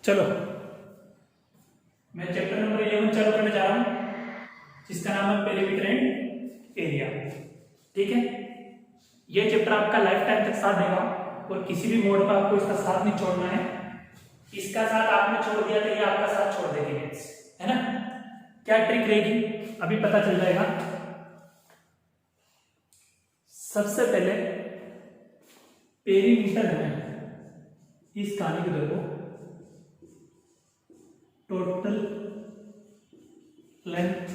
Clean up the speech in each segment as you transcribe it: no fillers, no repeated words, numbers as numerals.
चलो मैं chapter number 11 चालू करने जा रहा हूं, जिसका नाम है पेरीमीटर एंड एरिया। ठीक है, यह चैप्टर आपका लाइफ टाइम तक साथ देगा और किसी भी मोड पर आपको इसका साथ नहीं छोड़ना है। इसका साथ आपने छोड़ दिया तो ये आपका साथ छोड़ देगी, है ना। क्या ट्रिक रहेगी अभी पता चल जाएगा। सबसे पहले पेरीमीटर में इस कहानी को देखो, total length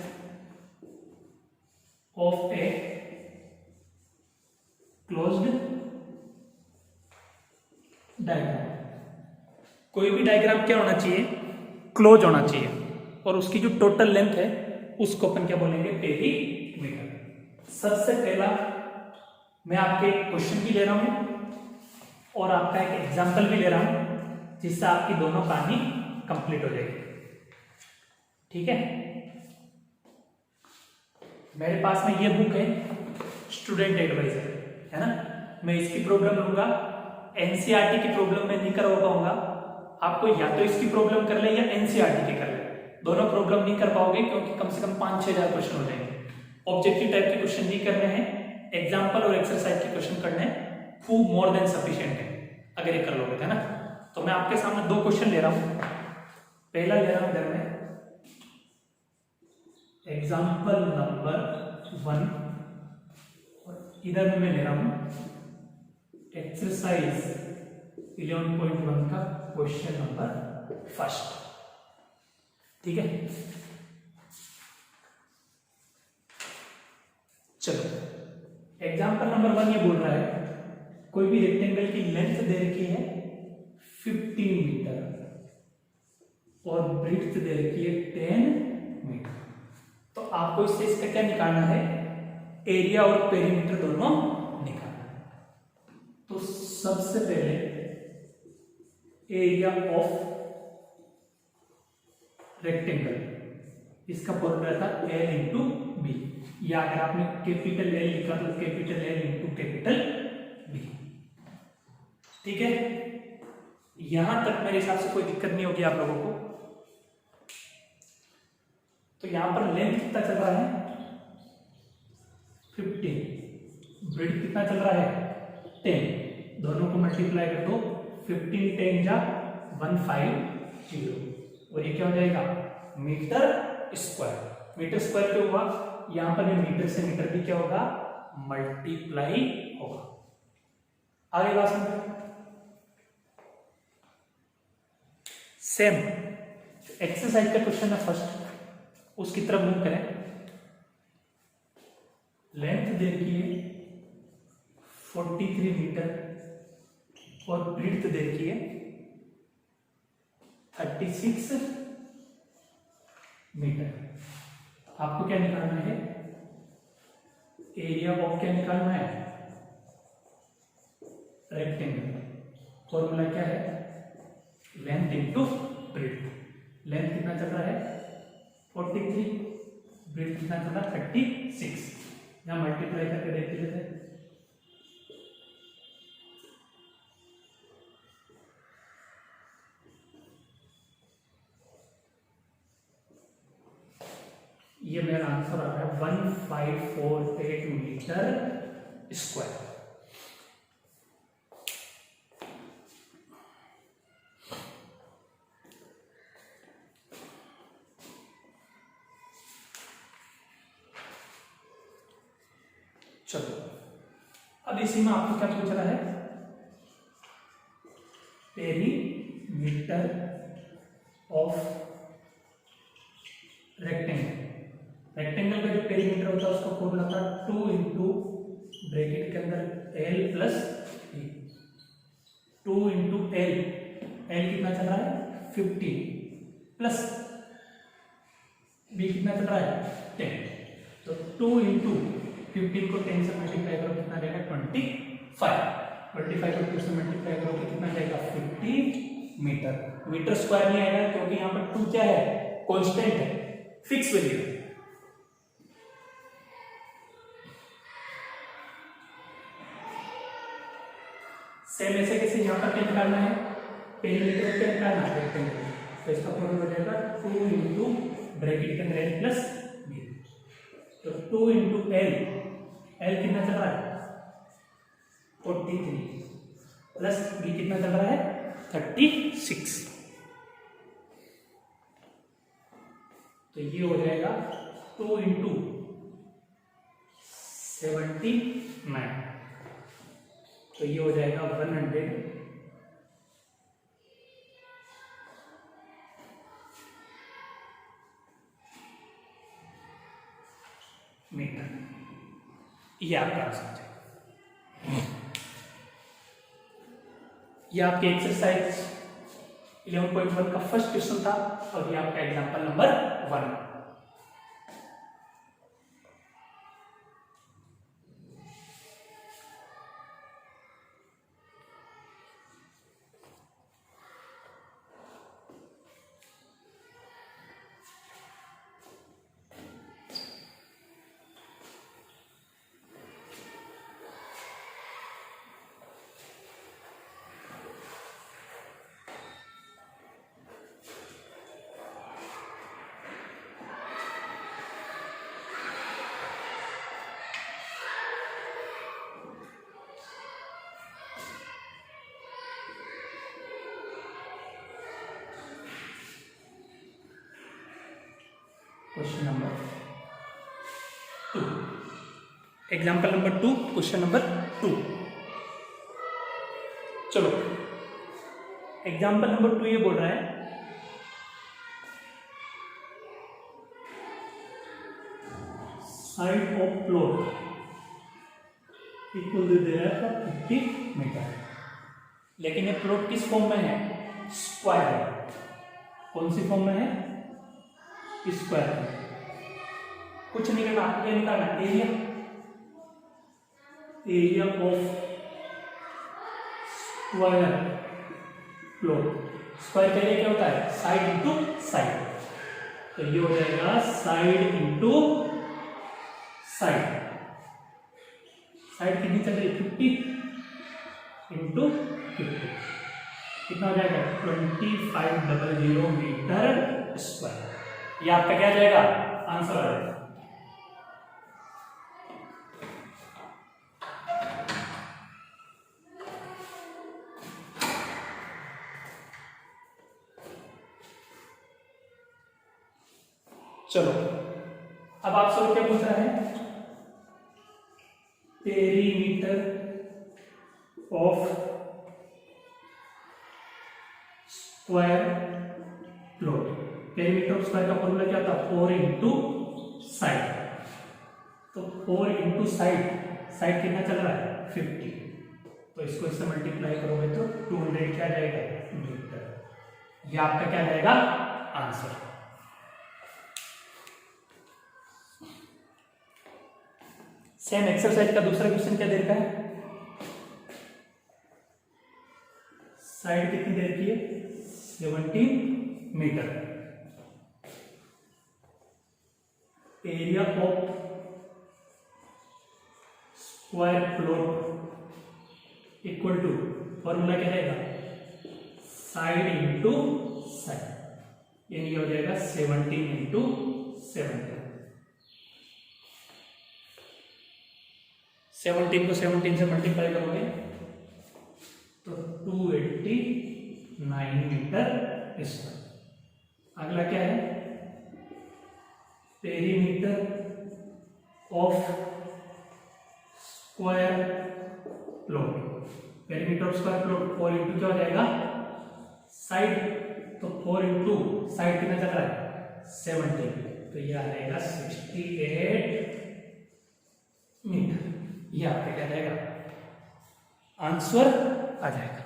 of a closed diagram. कोई भी डायग्राम क्या होना चाहिए, क्लोज होना चाहिए, और उसकी जो टोटल लेंथ है उसको अपन क्या बोलेंगे, पेरीमीटर। सबसे पहला मैं आपके क्वेश्चन भी ले रहा हूं और आपका एक एग्जांपल भी ले रहा हूं, जिससे आपकी दोनों कहानी कंप्लीट हो जाएगी। ठीक है, मेरे पास में ये बुक है स्टूडेंट एडवाइजर, है ना। मैं इसकी प्रॉब्लम लूंगा, एनसीईआरटी की प्रॉब्लम मैं नहीं करवा पाऊंगा। आपको या तो इसकी प्रॉब्लम कर ले या एनसीईआरटी की कर ले, दोनों प्रॉब्लम नहीं कर पाओगे क्योंकि कम से कम 5-6 हजार क्वेश्चन हो जाएंगे। ऑब्जेक्टिव टाइप के क्वेश्चन नहीं करने हैं, एग्जाम्पल और एक्सरसाइज के क्वेश्चन करने हैं, मोर देन सफिशिएंट है अगर ये कर लोगे, है ना। तो मैं आपके सामने 2 क्वेश्चन ले रहा हूं। पहला ले रहा हूं इधर में एग्जाम्पल नंबर 1 और इधर में मैं ले रहा हूं एक्सरसाइज 11.1 का क्वेश्चन नंबर 1। ठीक है, चलो एग्जाम्पल नंबर 1 ये बोल रहा है कोई भी रेक्टेंगल की लेंथ दे रखी है 15 मीटर और ब्रेड्थ दे रखी है 10 मीटर। तो आपको इससे इसका क्या निकालना है, एरिया और पेरीमीटर दोनों निकालना है। तो सबसे पहले एरिया ऑफ रेक्टेंगल, इसका फॉर्मूला था L इंटू बी, या अगर आपने कैपिटल L लिखा तो capital L into capital B. ठीक है, यहां तक मेरे हिसाब से कोई दिक्कत नहीं होगी आप लोगों को। तो यहां पर लेंथ कितना चल रहा है 15, ब्रेड्थ कितना चल रहा है 10, दोनों को मल्टीप्लाई कर दो, 15 10 जा 150, और ये क्या हो जाएगा मीटर स्क्वायर। मीटर स्क्वायर क्यों हुआ, यहां पर मीटर से मीटर भी क्या होगा, मल्टीप्लाई होगा। आगे बात समझो। सेम एक्सरसाइज का क्वेश्चन है फर्स्ट, उसकी तरफ मूव करें। लेंथ देखिए 43 मीटर और ब्रेड्थ देखिए 36 मीटर। आपको क्या निकालना है, एरिया ऑफ क्या निकालना है, रेक्टेंगल। फॉर्मूला क्या है, लेंथ इंटू ब्रेड्थ। लेंथ कितना चल रहा है 43, ब्रेड्थ कितना चल रहा है 36। यहां मल्टीप्लाई करके देख लेते हैं। ये मेरा आंसर आ रहा है 1548 मीटर स्क्वायर। चलो अब इसी में आपको क्या पूछ रहा है, पेरीमीटर ऑफ रेक्टेंगल। रेक्टेंगल का जो पेरीमीटर होता है उसका फॉर्मूला था 2 इंटू ब्रैकेट के अंदर L plus E, 2 into L, L कितना चल रहा है 15 प्लस B कितना चल रहा है 10। तो 2 इंटू 15 को 10 से मल्टीप्लाई करो कितना जाएगा 25, 25 को 2 से मल्टीप्लाई करो तो कितना जाएगा 50 मीटर। मीटर स्क्वायर नहीं आएगा क्योंकि यहाँ पर 2 क्या है, कांस्टेंट है, फिक्स वैल्यू है। सेम ऐसे कैसे यहां पर क्या निकालना है, पेरीमीटर क्या निकालना है रेक्टेंगल, तो इसका फॉर्मूला हो जाएगा 2 इंटू ब्रैकेट के अंदर एल प्लस बी, तो 2 इंटू एल, एल कितना चल रहा है 43 प्लस बी कितना चल रहा है 36, तो ये हो जाएगा 2 इंटू 79, तो ये हो जाएगा 100 मीटर। ये आपका आंसर है। ये आपके एक्सरसाइज 11.1 का फर्स्ट क्वेश्चन था और ये आपका example number 1। Question number 2, example number 2, question number 2। चलो एग्जाम्पल नंबर 2 ये बोल रहा है side of plot equal to there 50 meter, लेकिन ये प्लॉट किस फॉर्म में है स्क्वायर है। कौन सी फॉर्म में है स्क्वायर में। कुछ नहीं करना, ये निकालना area, area of square plot. Square के लिए क्या होता है साइड इंटू साइड, तो ये हो जाएगा साइड इंटू साइड। साइड कितनी चल रही है 50 इंटू 50, कितना हो जाएगा 2500 मीटर स्क्वायर। ये आपका क्या जाएगा आंसर आ जाएगा। चलो अब आपसे क्या पूछ रहा है perimeter of square plot. Perimeter of square का फॉर्मूला क्या था 4 इंटू साइड, तो 4 इंटू साइड, साइड कितना चल रहा है 50, तो इसको इससे मल्टीप्लाई करोगे तो 200 क्या जाएगा मीटर। ये आपका क्या जाएगा आंसर। सेम एक्सरसाइज का दूसरा क्वेश्चन क्या दे रखा है, साइड कितनी दे रखी है 17 metre, area of square plot equal to, formula क्या रहेगा साइड इंटू साइड, यानी हो जाएगा 17 इंटू 17। 17 को 17 से मल्टीप्लाई करोगे तो 289 मीटर स्क्वायर। अगला क्या है perimeter of square plot. Perimeter of square plot 4 into क्या हो जाएगा साइड, तो 4 इंटू साइड कितना चल रहा है 17, तो यह आ जाएगा 68 मीटर। यह आपका क्या जाएगा आंसर आ जाएगा।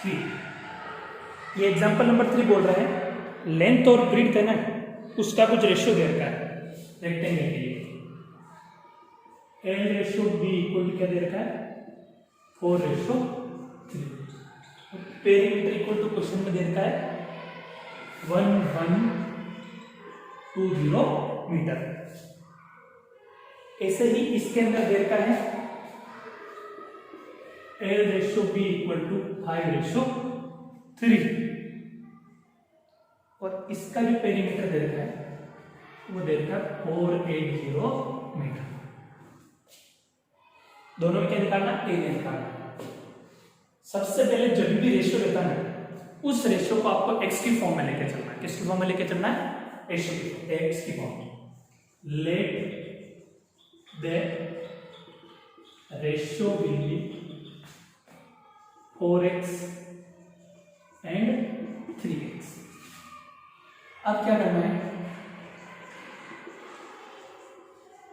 3। ये एग्जाम्पल नंबर 3 बोल रहा है लेंथ और ब्रीड्थ है ना, उसका कुछ रेशियो दे रखा है रेक्टेंगल के लिए। L ratio B equal to क्या दे रखा है 4:3। पेरीमीटर इक्वल टू क्वेश्चन में दे रखा है 1120 मीटर। ऐसे ही इसके अंदर दे रखा है L ratio B equal to 5:3 और इसका जो पेरीमीटर दे रखा है वो दे रखा है 480 मीटर। दोनों में क्या निकालना, एरिया निकालना। सबसे पहले जब भी रेशियो देता है उस रेशियो को आपको एक्स की फॉर्म में लेके चलना है। किसकी फॉर्म में लेके चलना है, एक्स की form. Let the ratio will be 4x and 3x। अब क्या करना है,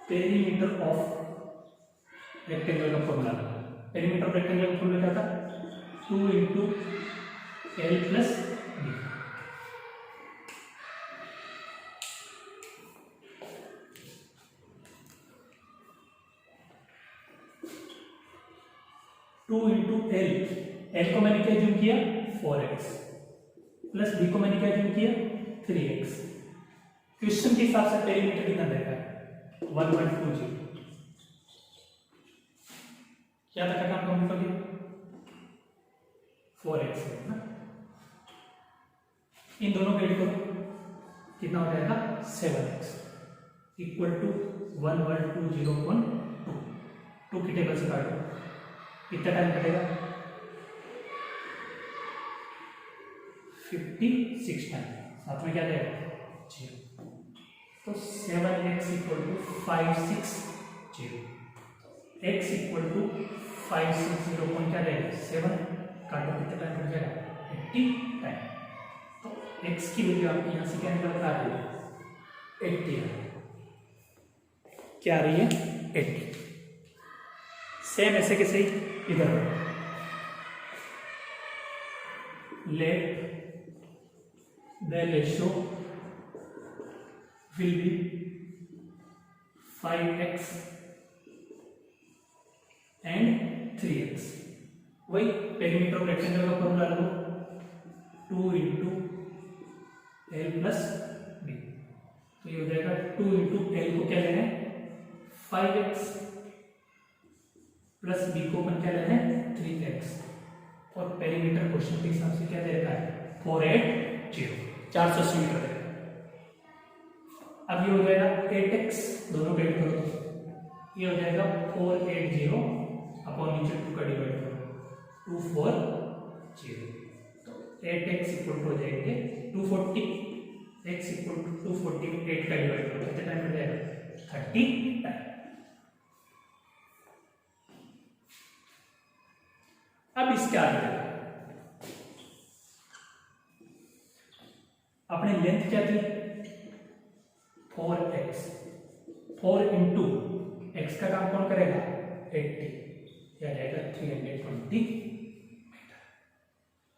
पेरीमीटर ऑफ रेक्टेंगल का फॉर्मूला। पेरीमीटर ऑफ रेक्टेंगल का फॉर्मूला क्या था, 2 × L + B। 2 × L को मैंने क्या ज्यूम किया 4x प्लस B को मैंने क्या ज्यूम किया 3x। क्वेश्चन के हिसाब से पेरीमीटर कितना देगा 1120। क्या तक का काम कंप्लीट हो गया 4x है ना। इन दोनों को ऐड करो कितना हो जाएगा 7x इक्वल टू 1120.2। 2 की टेबल से काटो कितना टाइम कटेगा 56 टाइम। साथ में क्या जाएगा 0। तो 7x equal to 560 x equal to 560 क्या जाएगा 7 काटो कितना टाइम कट जाएगा 80 टाइम। तो x की वैल्यू आपकी यहाँ से क्या निकल आ रही है 80 है। क्या आ रही है 80। सेम ऐसे कैसे इधर let the ratio will be 5x and 3x। वही पेरीमीटर ऑफ रेक्टेंगल का फॉर्मूला लो 2 × L + B। तो ये हो जाएगा 2 × L को क्या लेना है 5x प्लस B को अपन क्या लेना है 3x और पेरीमीटर क्वेश्चन के हिसाब से क्या दे रखा है 480 480 मीटर है। अब ये हो जाएगा 8x दोनों को ऐड करो ये हो जाएगा 480 अपॉन नीचे 2 का डिवाइड करो 240। तो 8x इक्वल टू हो जाएंगे 240 x इक्वल टू 240 8 का डिवाइड करो कितना टाइम मिल जाएगा 30 टाइम। अब इसके आगे अपने लेंथ क्या थी 4x 4 × x का काम कौन करेगा 80 या जाएगा 320 मीटर।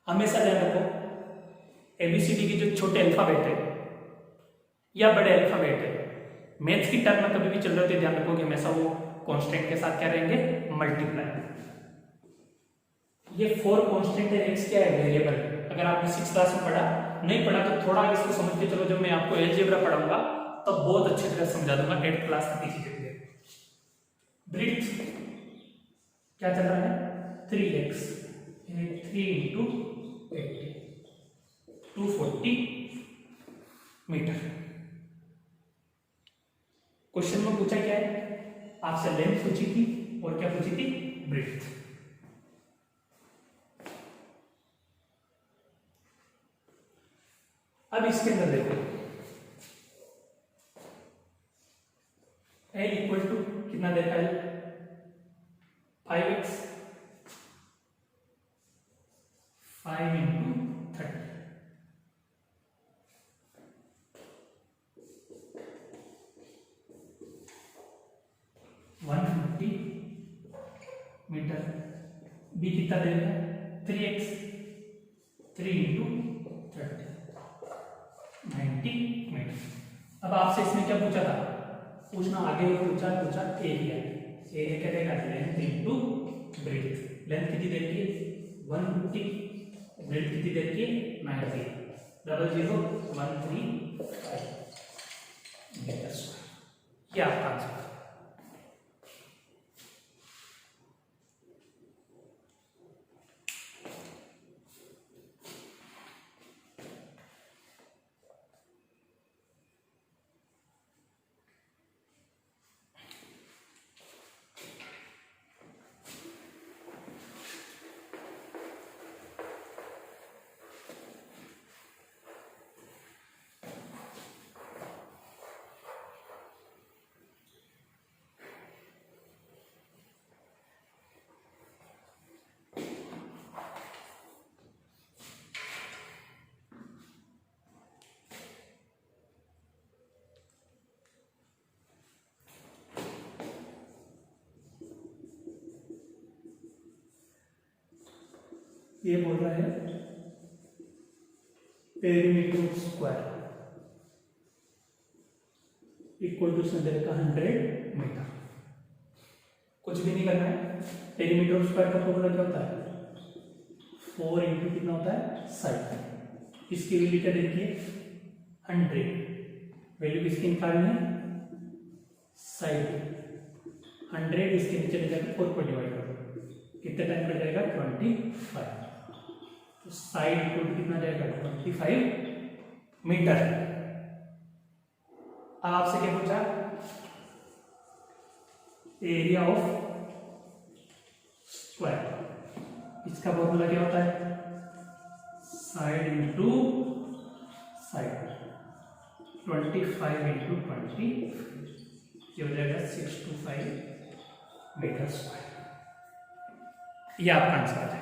हमेशा ध्यान रखो एबीसीडी की जो छोटे अल्फाबेट है या बड़े अल्फाबेट है मैथ्स की टर्म में कभी भी चल रहे थे ध्यान रखो कि हमेशा वो कांस्टेंट के साथ क्या रहेंगे मल्टीप्लाई। ये 4 कांस्टेंट है x क्या है वेरिएबल। अगर आपने 6th क्लास में पढ़ा नहीं पढ़ा तो थोड़ा इसको समझ के चलो। जब मैं आपको अलजेब्रा पढ़ाऊंगा तो बहुत अच्छी तरह समझा दूंगा 8th क्लास की तीसरी जगह। ब्रीथ क्या चल रहा है 3x 3 × 80 240 मीटर। क्वेश्चन में पूछा क्या है आपसे लेंथ पूछी थी और क्या पूछी थी ब्रीथ। अब इसके अंदर देखो L इक्वल टू कितना देखा है 5x 5 × 30 150 मीटर। B कितना देगा 3x 3 इंटू 30 90 मीटर। अब आपसे इसमें क्या पूछा था, पूछना आगे पूछा एरिया क्या देगा, लेंथ इंटू ब्रेथ। लेंथ कितनी देर की 150, ब्रेथ कितनी देर की 90, 00135 मीटर स्क्वायर। ये आपका आंसर। ये बोल रहा है perimeter square equal to 100 metre. कुछ भी नहीं करना है। पेरीमीटर स्क्वायर का फॉर्मूला क्या होता है, 4 इंटू कितना होता है साइड। इसकी वैल्यू क्या देखिए 100, वैल्यू किसकी निकालनी है साइड 100, इसके नीचे ले जाकर 4 पर डिवाइड कर दो, कितने टाइम कट जाएगा 25। तो साइड इक्वल कितना जाएगा 25 मीटर। अब आपसे क्या पूछा, एरिया ऑफ स्क्वायर। इसका फॉर्मूला क्या होता है, साइड इंटू साइड 25 इंटू 20, ये हो जाएगा 625 मीटर स्क्वायर। ये आपका आंसर आ जाएगा।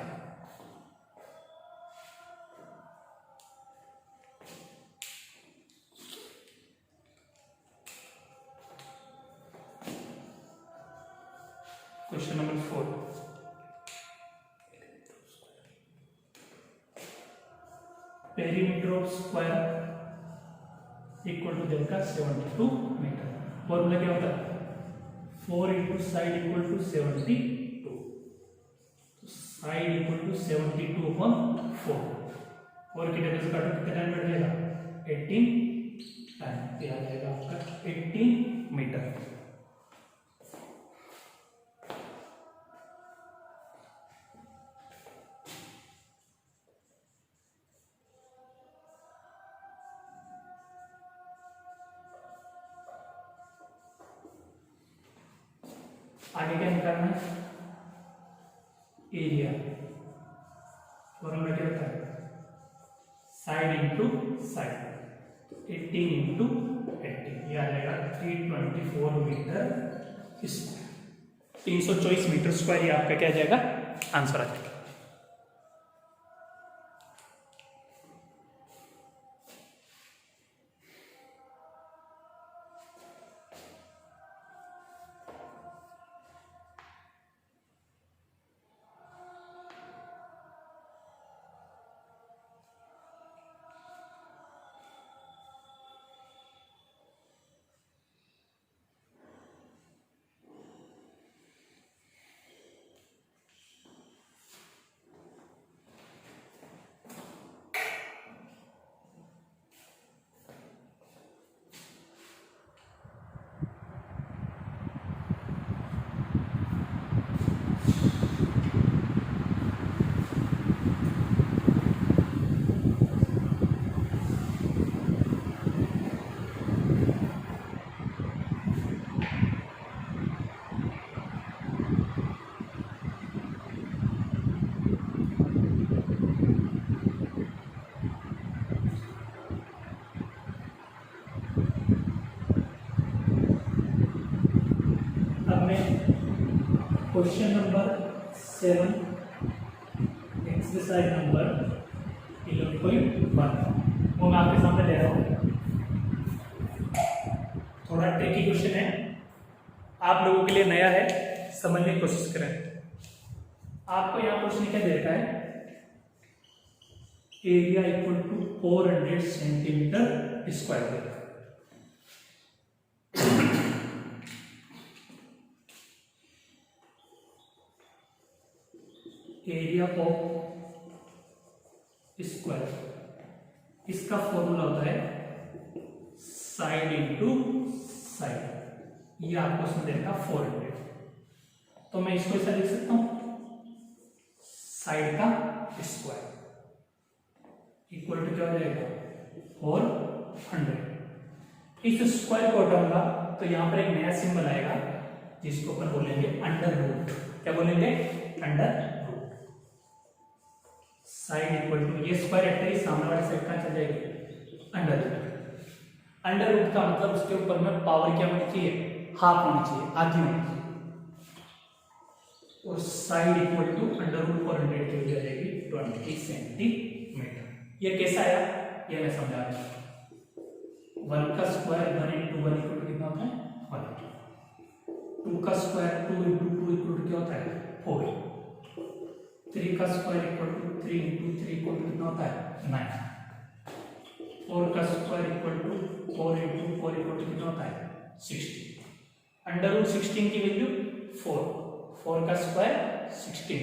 Question number 4, perimeter of square equal to देगा 72 मीटर। फॉर्मूला क्या होता है, 4 into side equal to 72, side equal to 72/4। 4 की टेबल से काटो कितना टाइम कट जाएगा 18 टाइम, ये आ जाएगा आपका 18 मीटर। आगे क्या निकालना है, एरिया। फॉर्मूला क्या होता है, साइड इंटू साइड 18 इंटू 18, ये आ जाएगा 324 मीटर स्क्वायर। 324 मीटर स्क्वायर, ये आपका क्या आ जाएगा आंसर आ जाएगा। क्वेश्चन नंबर 7 एक्सरसाइज नंबर 11.1 वो मैं आपके सामने ले रहा हूँ। थोड़ा ट्रिकी क्वेश्चन है, आप लोगों के लिए नया है, समझने की कोशिश करें। आपको यहाँ क्वेश्चन क्या दे रखा है, area equal to 400 centimetre square. Area of square, इसका फॉर्मूला होता है साइड इंटू साइड। ये आपको उसमें देगा 400, तो मैं इसको ऐसा लिख सकता हूं, साइड का स्क्वायर इक्वल टू क्या हो जाएगा 400। इस स्क्वायर को हटाऊंगा तो यहां पर एक नया सिंबल आएगा जिसको अपन बोलेंगे अंडर रूट। क्या बोलेंगे? Under root. Side equal to, ये स्क्वायर हटते ही सामने वाली साइड कहां चल जाएगी? Under root. अंडर रूट का मतलब उसके ऊपर में पावर क्या होनी चाहिए? हाफ होनी चाहिए, आधी होनी चाहिए। और side equal to under root 400 की हो जाएगी 20 सेंटीमीटर। ये कैसा आया ये मैं समझा रहा हूं। 1 का स्क्वायर 1 इंटू 1 इक्वल टू कितना होता है? 1। 2 का स्क्वायर 2 इंटू 2 इक्वल टू क्या होता है? 4। 3 का square equal to 3 into 3 equal to कितना होता है? 9। 4 का square equal to 4 into 4 equal to कितना होता है? 16। अंडर रूट 16 की वैल्यू 4, 4 का स्क्वायर 16।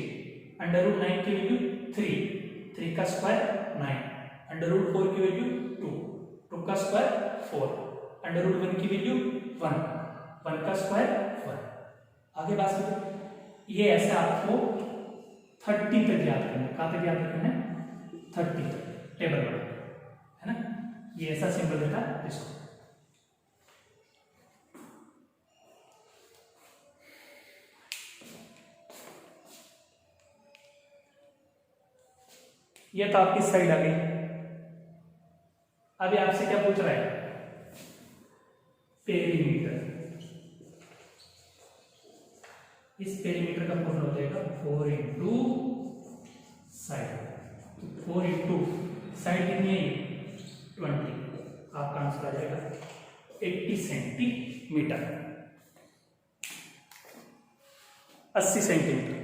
अंडर रूट 9 की वैल्यू 3, 3 का स्क्वायर 9। अंडर रूट 4 की वैल्यू 2, 2 का स्क्वायर 4। अंडर रूट 1 की वैल्यू 1, 1 का स्क्वायर 1। आगे बात करें, ये ऐसे आपको 30 तक याद करना है। कहां तक याद रखना है? 30 तक टेबल पर, है ना? ये ऐसा सिंबल रहता है इसको। ये तो आपकी साइड आ गई। अभी आपसे क्या पूछ रहा है? पेरीमीटर। इस पेरीमीटर का फॉर्मूला हो जाएगा 4 इंटू साइड। 4 इंटू साइड कितनी है? 20। आपका आंसर आ जाएगा 80 सेंटीमीटर, 80 सेंटीमीटर।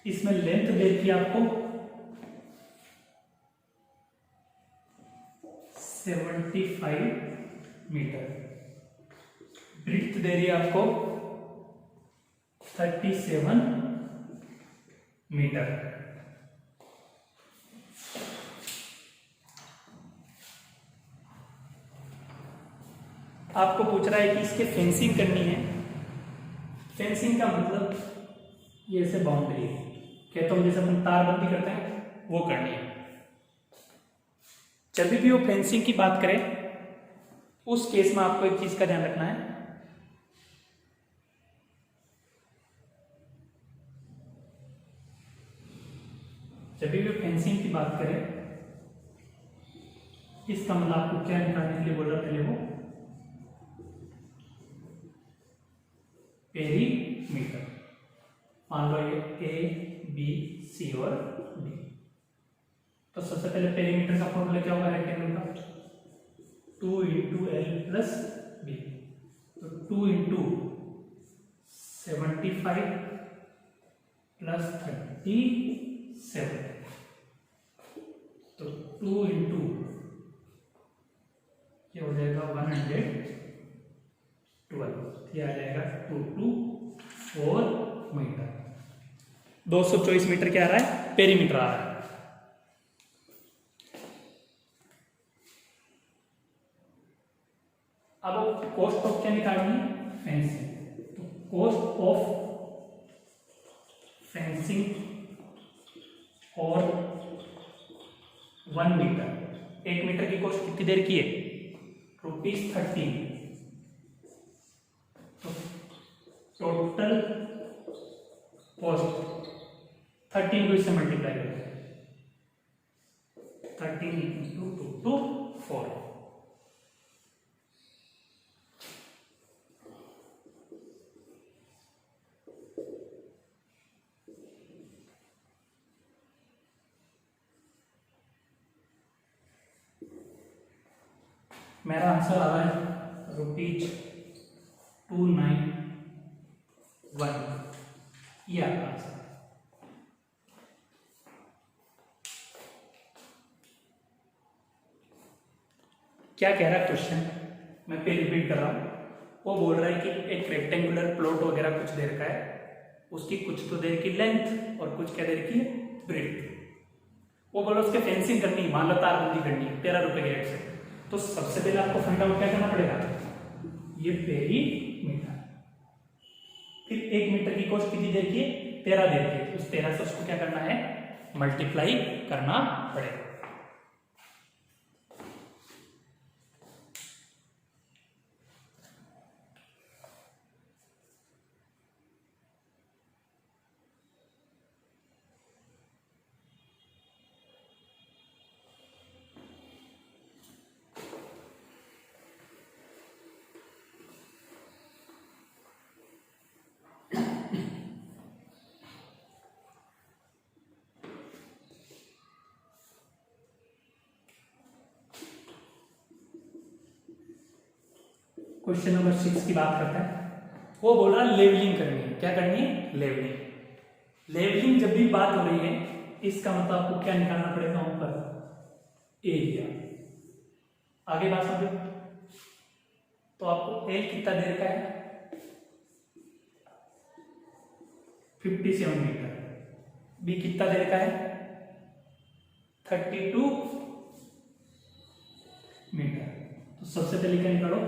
इसमें लेंथ देखिए आपको 75 मीटर, ब्रीथ दे रही है आपको 37 मीटर। आपको पूछ रहा है कि इसके फेंसिंग करनी है। फेंसिंग का मतलब ये ऐसे बाउंड्री है, कहता हूं जैसे अपन तारबंदी करते हैं वो करनी है। जब भी वो फेंसिंग की बात करें उस केस में आपको एक चीज का ध्यान रखना है, जब भी वो फेंसिंग की बात करें इसका मतलब आपको क्या निकालने के लिए बोल रहा पहले वो पेरीमीटर। मान लो ये ए बी सी और डी, तो सबसे पहले पेरीमीटर का फॉर्मूला क्या होगा रेक्टेंगल का? 2 इंटू एल प्लस बी। तो 2 इंटू 75 प्लस 37, तो 2 इंटू ये हो जाएगा 112, ये आ जाएगा 224 मीटर। 224 मीटर क्या आ रहा है? पेरीमीटर आ रहा है। अब कॉस्ट ऑफ क्या निकालनी है? फेंसिंग। तो कॉस्ट ऑफ फेंसिंग और 1 मीटर, 1 मीटर की कॉस्ट कितनी देर की है, ₹13। तो टोटल कॉस्ट 13 को इससे मल्टीप्लाई करें, 13 इंटू 2 to 4। मेरा आंसर आ रहा है ₹291, ये आपका आंसर। क्या कह रहा है क्वेश्चन, मैं फिर रिपीट कर रहा हूं। वो बोल रहा है कि एक रेक्टेंगुलर प्लॉट वगैरह कुछ देर का है, उसकी कुछ तो देर की लेंथ और कुछ क्या देर की ब्रेथ। वो बोला उसके फेंसिंग करनी, मान लो तारबंदी करनी है 13 रुपए के रेट से। तो सबसे पहले आपको फाइंड आउट क्या करना पड़ेगा, ये पेरीमीटर। फिर 1 मीटर की कॉस्ट कितनी देर की है, 13 देर की। उस 13 से उसको क्या करना है, मल्टीप्लाई करना पड़ेगा। क्वेश्चन नंबर 6 की बात करते हैं। वो बोल रहा है लेवलिंग करनी है। क्या करनी है, लेवलिंग। लेवलिंग जब भी बात हो रही है, इसका मतलब आपको क्या निकालना पड़ेगा, ऊपर एरिया। आगे बात समझो। तो आपको एल कितना देर का है, 57 मीटर। बी कितना देर का है, 32 मीटर। तो सबसे पहले क्या निकालो,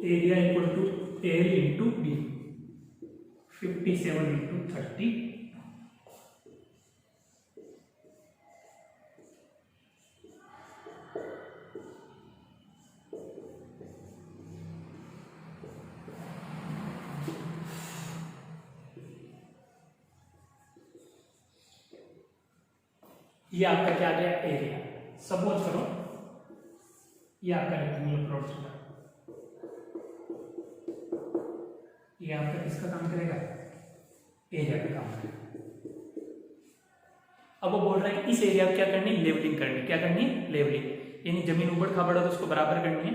area equal to L into B, 57 into 30। ये आपका क्या आ गया, एरिया। सपोज करो ये आपका रेक्टेंगुलर प्लॉट चला, ये आपका किसका काम करेगा, एरिया का काम करेगा। अब वो बोल रहा है कि इस एरिया को क्या करनी, लेवलिंग करनी। क्या करनी, लेवलिंग, यानी जमीन ऊबड़ खाबड़ है तो उसको बराबर करनी है।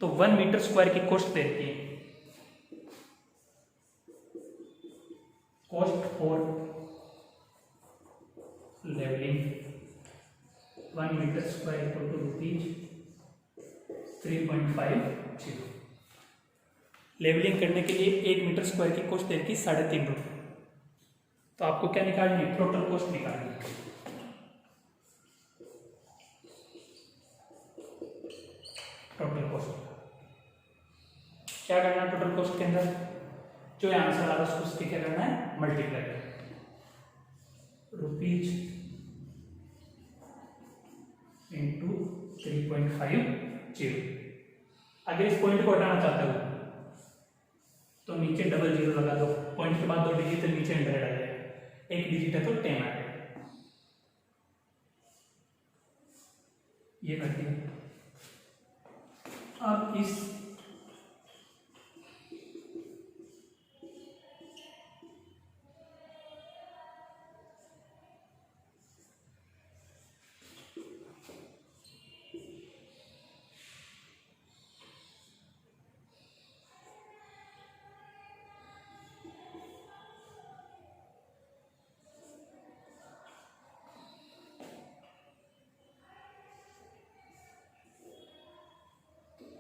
तो 1 मीटर स्क्वायर की कॉस्ट देती है, cost for levelling 1 metre square equal to ₹3.50। Levelling करने के लिए 1 मीटर स्क्वायर की कॉस्ट देती 3.5 रुपये। तो आपको क्या निकालनी है, टोटल कॉस्ट निकालनी है। टोटल कॉस्ट क्या करना है, टोटल कॉस्ट के अंदर जो आंसर आ रहा है उसको क्या करना है, मल्टीप्लाई करना। ₹3.50 अगर इस पॉइंट को हटाना चाहते हो तो नीचे डबल जीरो लगा दो, पॉइंट के बाद 2 डिजिट नीचे 100 आ जाएगा, 1 डिजिट है तो 10 आ जाएगा। ये करती है। अब इस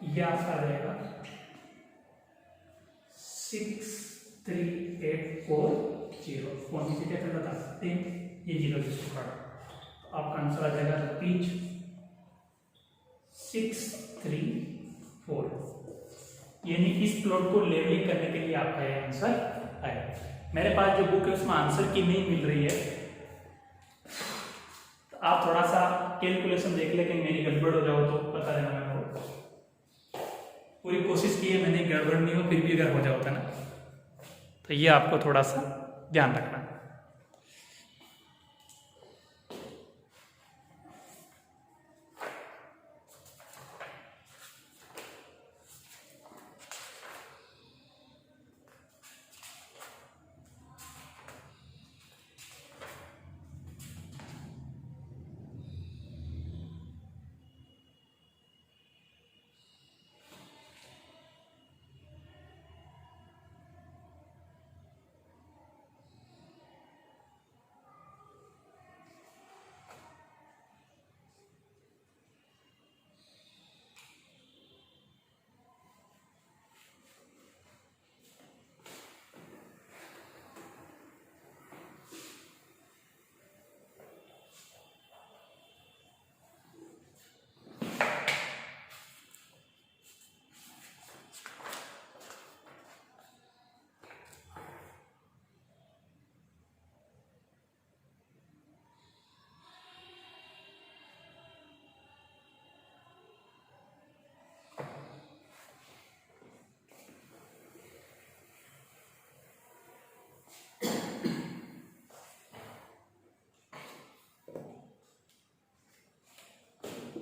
ये आपका रहेगा 6384 फोन से क्या बता सकते हैं, ये 0 जिसको काटा आपका आंसर आ जाएगा ₹634। यानी इस प्लॉट को लेवलिंग करने के लिए आपका ये आंसर आएगा। मेरे पास जो बुक है उसमें आंसर की नहीं मिल रही है, आप थोड़ा सा कैलकुलेशन देख ले, कहीं मेरी गड़बड़ हो जाओ तो बता देना मेरे को। पूरी कोशिश की है मैंने, गड़बड़ नहीं हो, फिर भी अगर हो जाता ना तो ये आपको थोड़ा सा ध्यान रखना।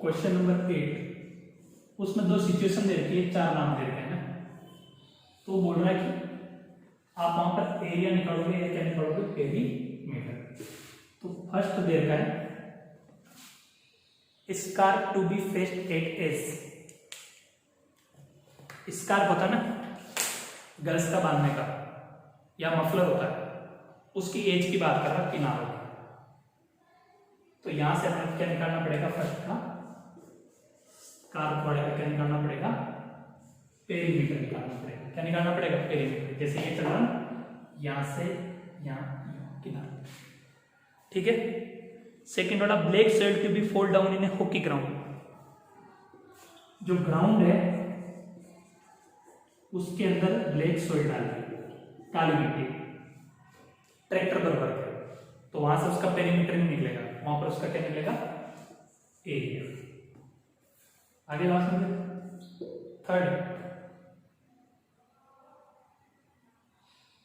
क्वेश्चन नंबर 8, उसमें दो सिचुएशन दे रखी है, 4 नाम दे रखे हैं ना, तो बोल रहा है कि आप वहां पर एरिया निकालोगे या क्या निकालोगे, पेरीमीटर। तो फर्स्ट दे रखा है scarf to be faced at edge. Scarf होता है ना गर्ल्स का बांधने का, या मफलर होता है, उसकी एज की बात कर रहा है, किनारों की। तो यहां से हमें क्या निकालना पड़ेगा, फर्स्ट का स्कार्फ वाले का क्या निकालना पड़ेगा, पेरीमीटर निकालना पड़ेगा। क्या निकालना पड़ेगा, पेरीमीटर। जैसे ये चल रहा यहां से यहां किनारा, ठीक है। सेकेंड वाला black soil to be fold down in a hockey ground. जो ग्राउंड है उसके अंदर ब्लैक सॉइल डालनी, काली मिट्टी, ट्रैक्टर बराबर है, तो वहां से उसका पेरीमीटर नहीं निकलेगा, वहां पर उसका क्या निकलेगा, एरिया। आगे बात समझे। Third,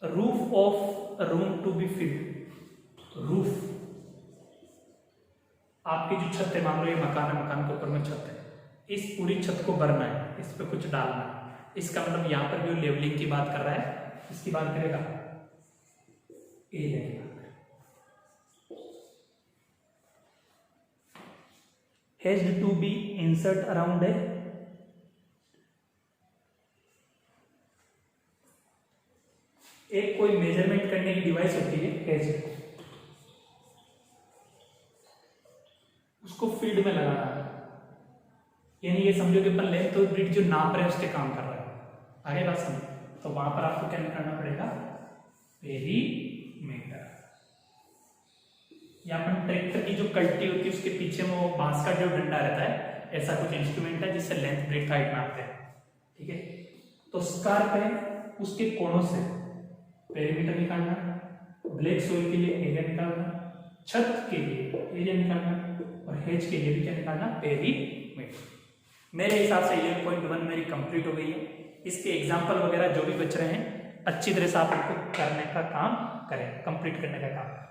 roof of room to be filled. Roof आपकी जो छत है, मान लो ये मकान है, मकान के ऊपर में छत है, इस पूरी छत को भरना है, इस पे कुछ डालना है। इसका मतलब यहां पर भी लेवलिंग की बात कर रहा है, इसकी बात करेगा area. Hedged to be insert around a एक कोई मेजरमेंट करने की डिवाइस होती है हेज, उसको फील्ड में लगाना है, यानी ये समझो कि अपन लेंथ और ब्रेड्थ जो नाप रहे हैं उसके काम कर रहा है। आगे बात समझो। तो वहां पर आपको क्या निकालना पड़ेगा, पेरीमीटर। या अपन ट्रैक्टर की जो कल्टी होती है उसके पीछे में वो बांस का जो डंडा रहता है, ऐसा कुछ इंस्ट्रूमेंट है जिससे लेंथ ब्रेड्थ हाइट नापते हैं, ठीक है। तो स्कार्फ है, उसके कोणों से पेरीमीटर निकालना, ब्लैक सॉइल के लिए एरिया निकालना, छत के लिए एरिया निकालना, और हेज के लिए भी क्या निकालना, पेरीमीटर। मेरे हिसाब से ये पॉइंट 1 मेरी कंप्लीट हो गई है। इसके एग्जाम्पल वगैरह जो भी बच रहे हैं अच्छी तरह से आप उनको करने का काम करें, कंप्लीट करने का काम।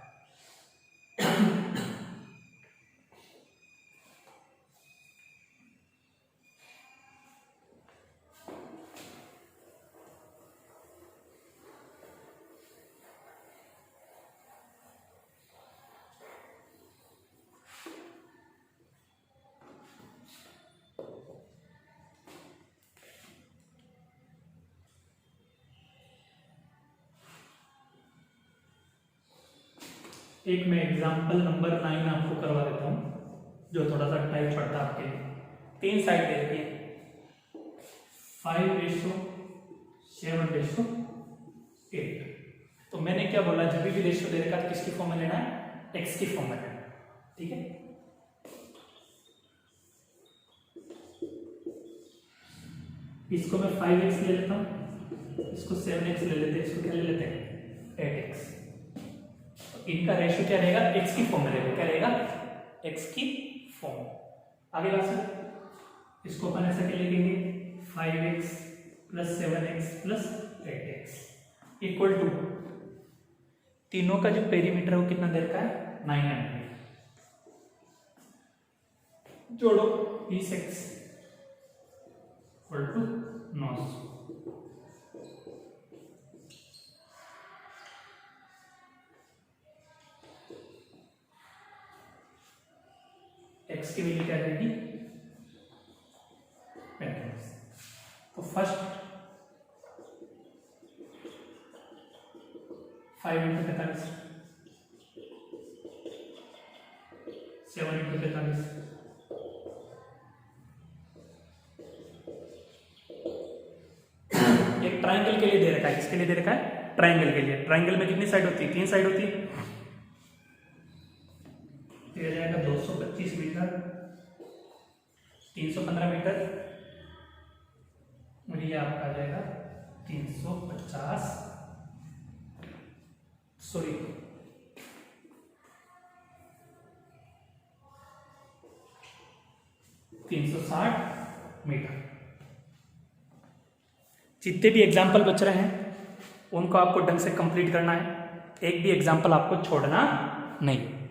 एक मैं एग्जाम्पल नंबर 9 आपको करवा देता हूँ, जो थोड़ा सा टाइप पड़ता है आपके लिए। 3 साइड दे रखी है, 5:7:8। तो मैंने क्या बोला, जब भी रेशियो दे रखा है किसकी फॉर्म में लेना है, एक्स की फॉर्म में लेना है, ठीक है। इसको मैं 5x ले लेता हूँ, इसको 7x ले लेते हैं, इसको क्या ले लेते हैं, 8x। इनका रेशियो क्या रहेगा, एक्स की फॉर्म में रहेगा, क्या रहेगा, x की फॉर्म। आगे क्वेश्चन, इसको अपन ऐसा क्या लिखेंगे 5x + 7x + 8x equal to तीनों का जो पेरीमीटर है वो कितना दे रखा है 900। जोड़ो 20x इक्वल टू 900। x की वैल्यू क्या रहेगी 45। तो फर्स्ट 5 × 45, 7 × 45, एक ट्राइंगल के लिए दे रखा है। किसके लिए दे रखा है ट्राइंगल के लिए। ट्राइंगल में कितनी साइड होती है 3 साइड होती है। तो ये जाएगा 225 मीटर, 315 मीटर और ये आपका आ जाएगा 350 सॉरी 360 मीटर। जितने भी एग्जाम्पल बच रहे हैं उनको आपको ढंग से कंप्लीट करना है, एक भी एग्जाम्पल आपको छोड़ना नहीं।